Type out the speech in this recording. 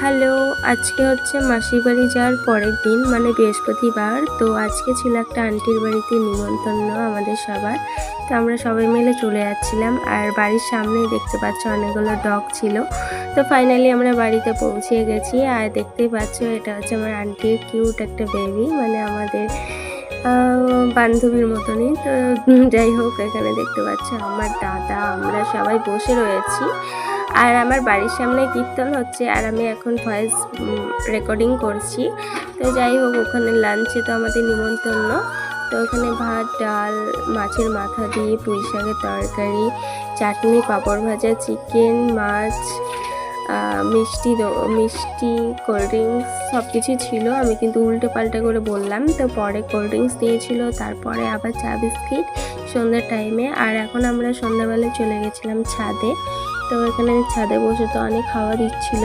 Hello, আজকে হচ্ছে মাসির বাড়ি যাওয়ার পরের দিন মানে বৃহস্পতিবার। তো আজকে ছিল একটা আন্টির বাড়িতে নিমন্ত্রণ আমাদের সবার। তো আমরা সবাই মিলে চলে যাচ্ছিলাম, আর বাড়ির সামনেই দেখতে পাচ্ছ অনেকগুলো ডগ ছিল। তো ফাইনালি আমরা বাড়িতে পৌঁছে গেছি, আর দেখতেই পাচ্ছ এটা হচ্ছে আমার আন্টির কিউট একটা বেবি, মানে আমাদের বান্ধবীর মতনই। তো যাই হোক, এখানে দেখতে পাচ্ছ আমার দাদা, আমরা সবাই বসে রয়েছি। আর আমার বাড়ির সামনে কীর্তন হচ্ছে, আর আমি এখন ভয়েস রেকর্ডিং করছি। তো যাই হোক, ওখানে লাঞ্চে তো আমাদের নিমন্ত্রণ। তো ওখানে ভাত, ডাল, মাছের মাথা দিয়ে পুঁই শাকের তরকারি, চাটনি, পাঁপড় ভাজা, চিকেন, মাছ, মিষ্টি, কোল্ড ড্রিঙ্কস সব কিছুই ছিল। আমি কিন্তু উল্টো পাল্টা করে বললাম। তো পরে কোল্ড ড্রিঙ্কস দিয়েছিল, তারপরে আবার চা বিস্কিট সন্ধ্যার টাইমে। আর এখন আমরা সন্ধ্যাবেলায় চলে গেছিলাম ছাদে। তো এখানে ছাদে বসে তো অনেক হাওয়া দিচ্ছিল।